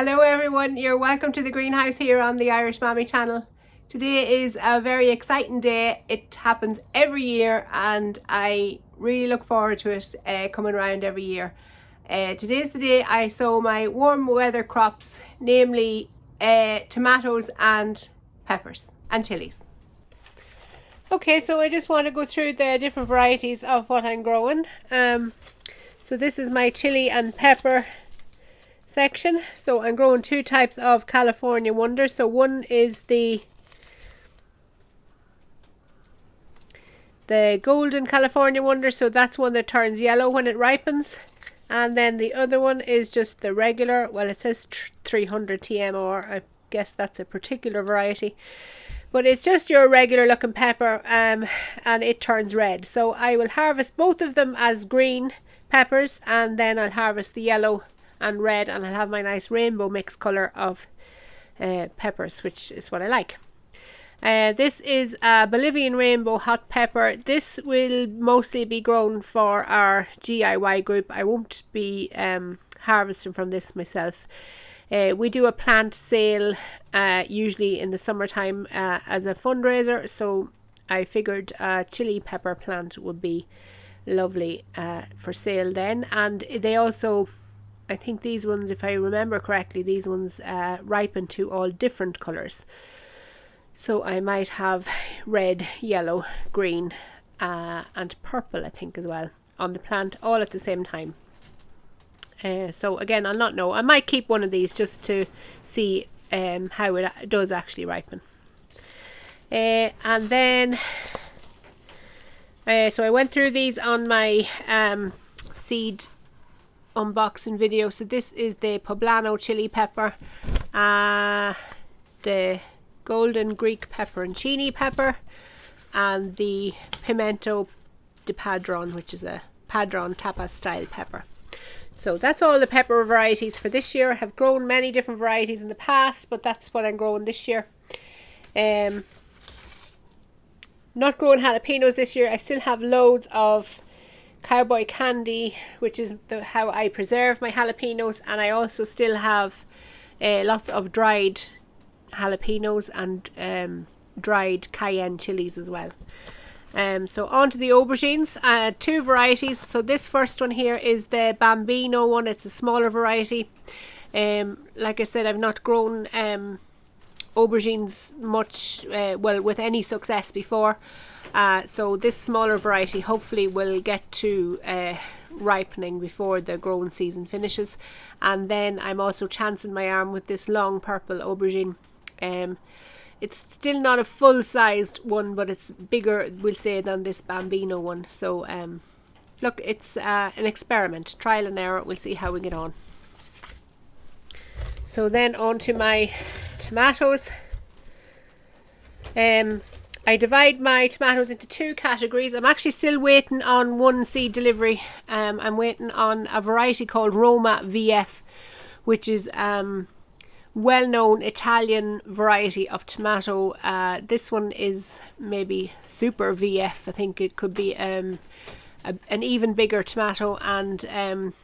Hello everyone, you're welcome to the greenhouse here on the Irish Mammy channel. Today is a very exciting day. It happens every year and I really look forward to it coming around every year. Today's the day I sow my warm weather crops, namely tomatoes and peppers and chilies. Okay, so I just want to go through the different varieties of what I'm growing. So this is my chili and pepper section. So I'm growing two types of California Wonder. So one is the golden California Wonder, so that's one that turns yellow when it ripens, and then the other one is just the regular, well it says 300 TMR, I guess that's a particular variety, but it's just your regular looking pepper, and it turns red. So I will harvest both of them as green peppers, and then I'll harvest the yellow and red, and I'll have my nice rainbow mix colour of peppers, which is what I like. This is a Bolivian rainbow hot pepper. This will mostly be grown for our DIY group. I won't be harvesting from this myself. We do a plant sale usually in the summertime as a fundraiser, so I figured a chili pepper plant would be lovely for sale then. And they also, I think these ones, if I remember correctly, these ones ripen to all different colours. So I might have red, yellow, green and purple, I think, as well on the plant all at the same time. So again, I'll not know. I might keep one of these just to see how it does actually ripen. And then, so I went through these on my seed unboxing video. So this is the poblano chili pepper, the golden Greek pepperoncini pepper, and the pimento de padron, which is a padron tapas style pepper. So that's all the pepper varieties for this year. I have grown many different varieties in the past, but that's what I'm growing this year. Not growing jalapenos this year. I still have loads of cowboy candy, which is how I preserve my jalapenos, and I also still have lots of dried jalapenos and dried cayenne chilies as well. So on to the aubergines, two varieties. So this first one here is the bambino one. It's a smaller variety. Like I said, I've not grown aubergines much, well, with any success before. So this smaller variety hopefully will get to ripening before the growing season finishes. And then I'm also chancing my arm with this long purple aubergine. It's still not a full-sized one, but it's bigger, we'll say, than this bambino one. So look, it's an experiment, trial and error. We'll see how we get on. So then on to my tomatoes. I divide my tomatoes into two categories. I'm actually still waiting on one seed delivery. I'm waiting on a variety called Roma VF, which is well-known Italian variety of tomato. This one is maybe super VF. I think it could be an even bigger tomato, and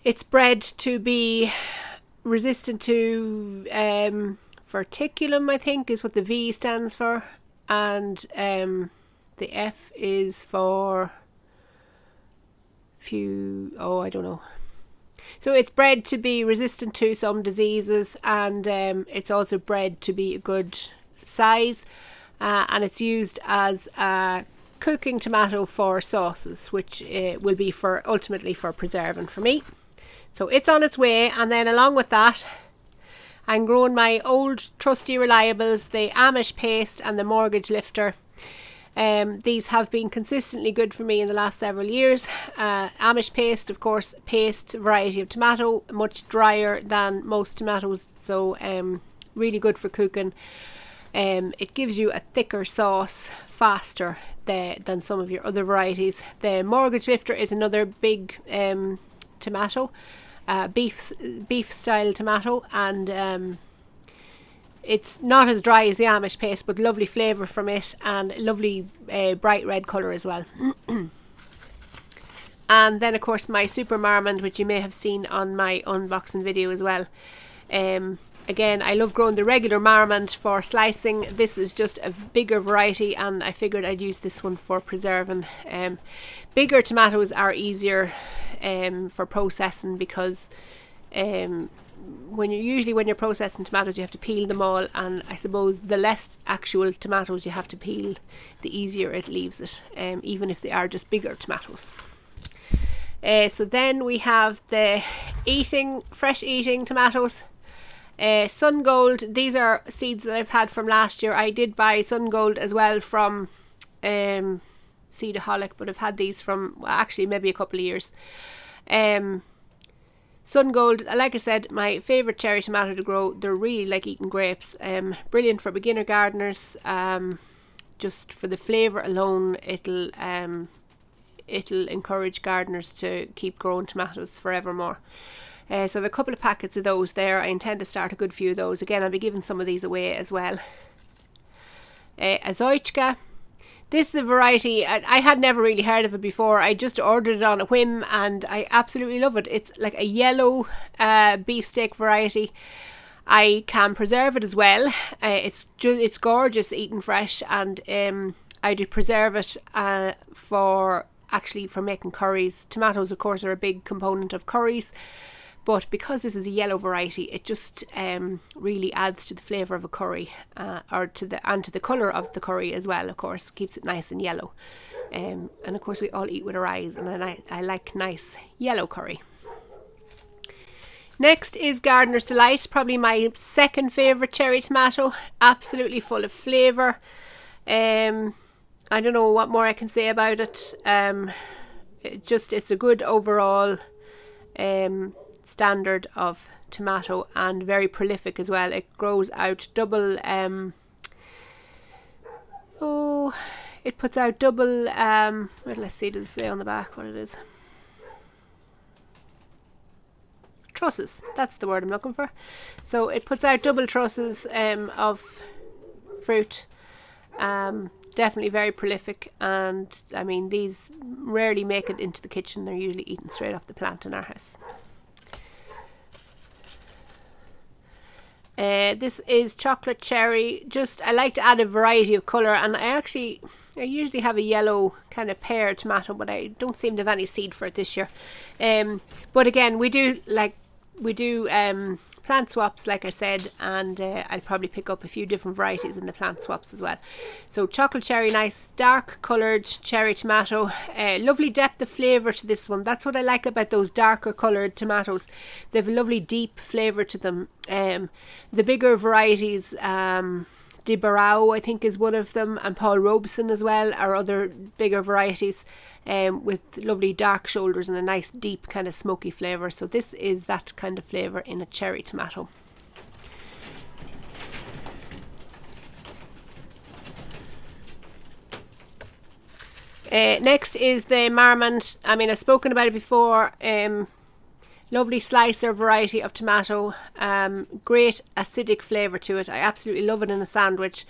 it's bred to be resistant to verticulum, I think is what the V stands for, and the F is for I don't know. So it's bred to be resistant to some diseases, and it's also bred to be a good size, and it's used as a cooking tomato for sauces, which will be ultimately for preserving for meat. So it's on its way. And then along with that, I'm growing my old trusty reliables, the Amish paste and the mortgage lifter. These have been consistently good for me in the last several years. Amish paste, of course, paste variety of tomato, much drier than most tomatoes, so really good for cooking. It gives you a thicker sauce faster than some of your other varieties. The mortgage lifter is another big tomato, beef style tomato, and it's not as dry as the Amish paste, but lovely flavour from it, and lovely bright red colour as well. And then of course my super marmot, which you may have seen on my unboxing video as well. Again, I love growing the regular marmot for slicing. This is just a bigger variety, and I figured I'd use this one for preserving. Bigger tomatoes are easier for processing, because when you're processing tomatoes, you have to peel them all, and I suppose the less actual tomatoes you have to peel, the easier it leaves it, even if they are just bigger tomatoes. So then we have the fresh eating tomatoes. Sun Gold, these are seeds that I've had from last year. I did buy Sun Gold as well from Seedaholic, but I've had these from, well, actually maybe a couple of years. Sun Gold, like I said, my favourite cherry tomato to grow. They're really like eating grapes. Brilliant for beginner gardeners. Just for the flavour alone, it'll encourage gardeners to keep growing tomatoes forevermore. So I have a couple of packets of those there. I intend to start a good few of those. Again, I'll be giving some of these away as well. Azoichka. This is a variety, I had never really heard of it before. I just ordered it on a whim and I absolutely love it. It's like a yellow beefsteak variety. I can preserve it as well. It's gorgeous eaten fresh, and I do preserve it for making curries. Tomatoes, of course, are a big component of curries. But because this is a yellow variety, it just really adds to the flavour of a curry, and to the colour of the curry as well. Of course, keeps it nice and yellow. And of course, we all eat with our eyes, and I like nice yellow curry. Next is Gardener's Delight, probably my second favourite cherry tomato. Absolutely full of flavour. I don't know what more I can say about it. It's a good overall standard of tomato, and very prolific as well. It grows out double it puts out double let's see, does it say on the back what it is? Trusses, that's the word I'm looking for. So it puts out double trusses of fruit. Definitely very prolific, and I mean, these rarely make it into the kitchen. They're usually eaten straight off the plant in our house. This is chocolate cherry. I like to add a variety of colour, and I usually have a yellow kind of pear tomato, but I don't seem to have any seed for it this year. But again, we do plant swaps, like I said, and I'll probably pick up a few different varieties in the plant swaps as well. So chocolate cherry, nice dark coloured cherry tomato. Lovely depth of flavour to this one. That's what I like about those darker coloured tomatoes. They have a lovely deep flavour to them. The bigger varieties, De Barao I think is one of them, and Paul Robeson as well are other bigger varieties. With lovely dark shoulders and a nice deep kind of smoky flavour. So this is that kind of flavour in a cherry tomato. Next is the Marmont. I mean, I've spoken about it before. Lovely slicer variety of tomato. Great acidic flavour to it. I absolutely love it in a sandwich.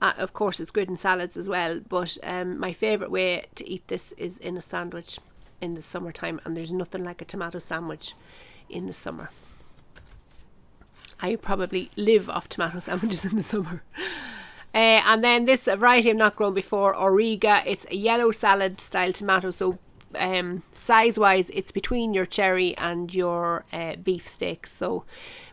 Of course, it's good in salads as well, but my favourite way to eat this is in a sandwich in the summertime, and there's nothing like a tomato sandwich in the summer. I probably live off tomato sandwiches in the summer. And then this variety I've not grown before, Auriga. It's a yellow salad style tomato, so size wise it's between your cherry and your beef steak, so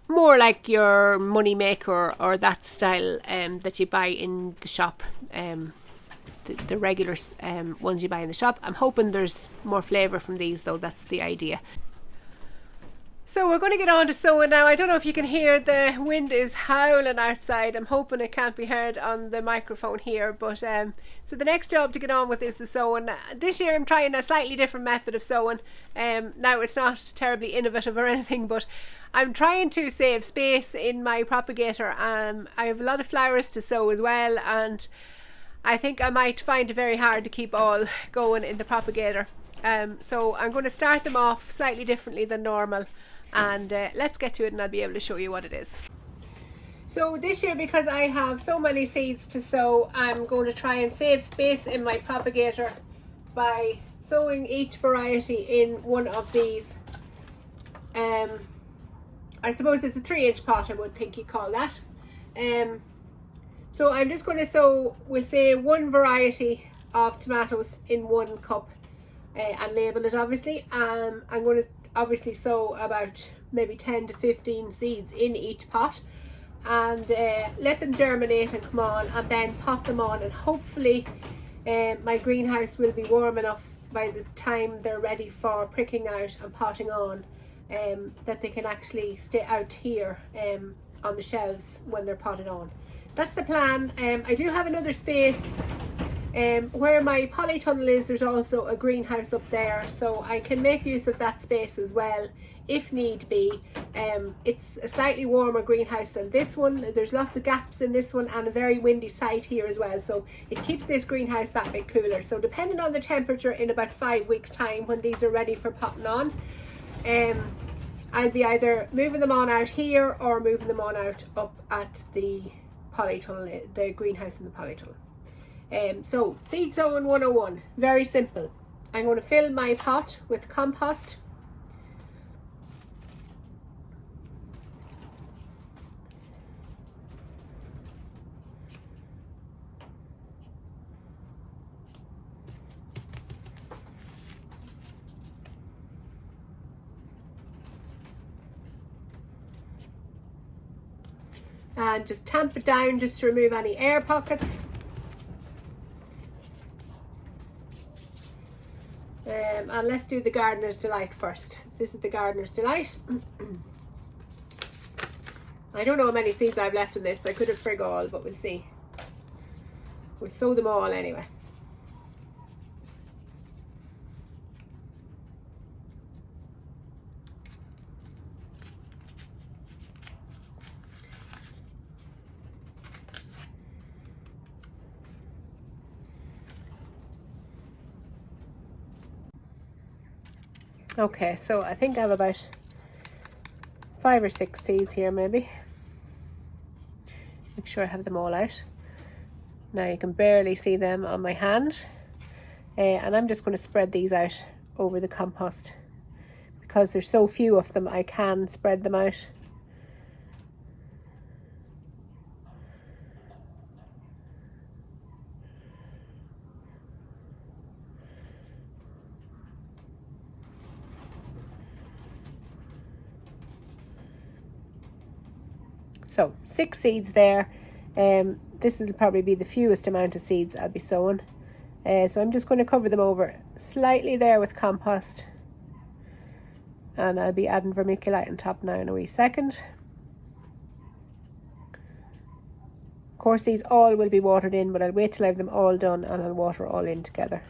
more like your money maker or that style that you buy in the shop, the regular ones you buy in the shop. I'm hoping there's more flavour from these though, that's the idea. So we're going to get on to sowing now. I don't know if you can hear, the wind is howling outside. I'm hoping it can't be heard on the microphone here, but so the next job to get on with is the sowing. This year I'm trying a slightly different method of sowing. Now it's not terribly innovative or anything, but I'm trying to save space in my propagator. I have a lot of flowers to sow as well, and I think I might find it very hard to keep all going in the propagator. So I'm going to start them off slightly differently than normal, and let's get to it and I'll be able to show you what it is. So this year, because I have so many seeds to sow, I'm going to try and save space in my propagator by sowing each variety in one of these. I suppose it's a 3-inch pot, I would think you call that. So I'm just going to sow, we'll say, one variety of tomatoes in 1 cup and label it obviously. I'm going to obviously sow about maybe 10 to 15 seeds in each pot and let them germinate and come on, and then pop them on, and hopefully my greenhouse will be warm enough by the time they're ready for pricking out and potting on, that they can actually stay out here on the shelves when they're potted on. That's the plan. I do have another space where my polytunnel is. There's also a greenhouse up there, so I can make use of that space as well if need be. It's a slightly warmer greenhouse than this one. There's lots of gaps in this one and a very windy site here as well, so it keeps this greenhouse that bit cooler. So depending on the temperature, in about 5 weeks time, when these are ready for potting on, I'll be either moving them on out here or moving them on out up at the polytunnel, the greenhouse in the polytunnel. So seed sowing 101, very simple. I'm going to fill my pot with compost. And just tamp it down just to remove any air pockets. And let's do the Gardener's Delight first. This is the Gardener's Delight. I don't know how many seeds I've left in this. I could have frig all, but we'll see. We'll sow them all anyway. Okay, so I think I have about 5 or 6 seeds here maybe. Make sure I have them all out. Now you can barely see them on my hand. And I'm just going to spread these out over the compost. Because there's so few of them, I can spread them out. So 6 seeds there. This will probably be the fewest amount of seeds I'll be sowing. So I'm just going to cover them over slightly there with compost. And I'll be adding vermiculite on top now in a wee second. Of course these all will be watered in, but I'll wait till I have them all done and I'll water all in together.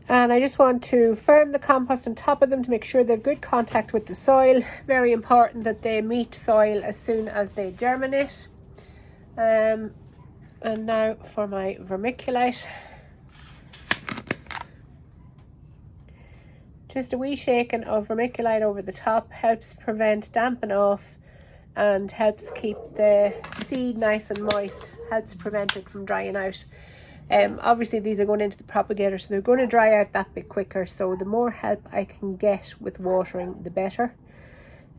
And I just want to firm the compost on top of them to make sure they have good contact with the soil. Very important that they meet soil as soon as they germinate. And now for my vermiculite. Just a wee shaking of vermiculite over the top helps prevent damping off and helps keep the seed nice and moist, helps prevent it from drying out. Obviously these are going into the propagator, so they're going to dry out that bit quicker, so the more help I can get with watering the better.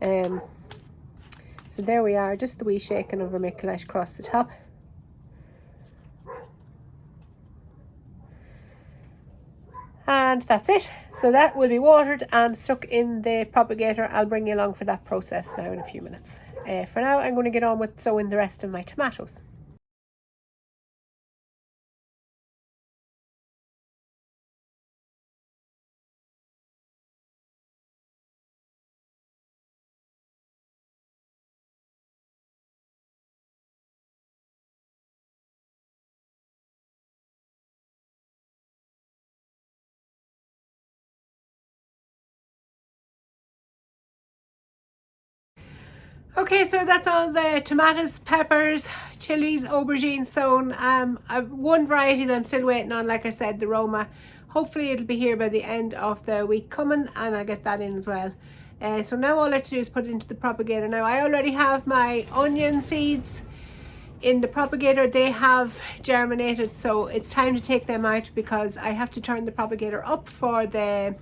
So there we are, just the wee shaking of vermiculite across the top. And that's it. So that will be watered and stuck in the propagator. I'll bring you along for that process now in a few minutes. For now I'm going to get on with sowing the rest of my tomatoes. Okay, so that's all the tomatoes, peppers, chilies, aubergines sown. I've one variety that I'm still waiting on, like I said, the Roma. Hopefully it'll be here by the end of the week coming and I'll get that in as well. So now all I have to do is put it into the propagator. Now I already have my onion seeds in the propagator they have germinated, so it's time to take them out because I have to turn the propagator up for the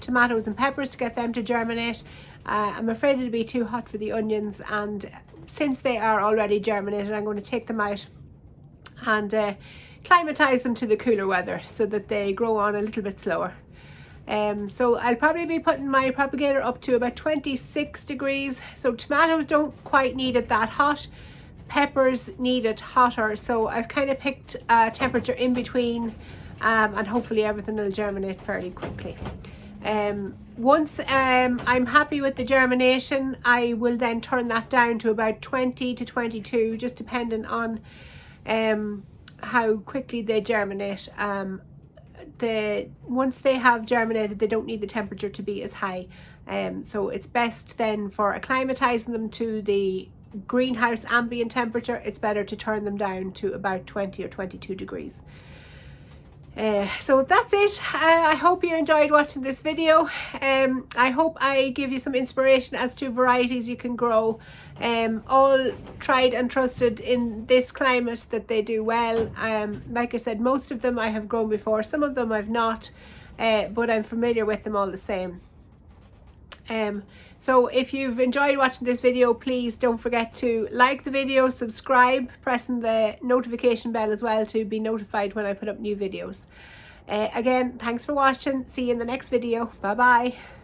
tomatoes and peppers to get them to germinate. I'm afraid it'll be too hot for the onions, and since they are already germinated, I'm going to take them out and climatize them to the cooler weather so that they grow on a little bit slower. So I'll probably be putting my propagator up to about 26 degrees. So tomatoes don't quite need it that hot. Peppers need it hotter. So I've kind of picked a temperature in between, and hopefully everything will germinate fairly quickly. Once I'm happy with the germination, I will then turn that down to about 20 to 22, just depending on how quickly they germinate. Once they have germinated, they don't need the temperature to be as high. So it's best then for acclimatizing them to the greenhouse ambient temperature, it's better to turn them down to about 20 or 22 degrees. So that's it. I hope you enjoyed watching this video. I hope I give you some inspiration as to varieties you can grow, all tried and trusted in this climate that they do well. Like I said, most of them I have grown before, some of them I've not, but I'm familiar with them all the same. So if you've enjoyed watching this video, please don't forget to like the video, subscribe, pressing the notification bell as well to be notified when I put up new videos. Again, thanks for watching. See you in the next video. Bye bye.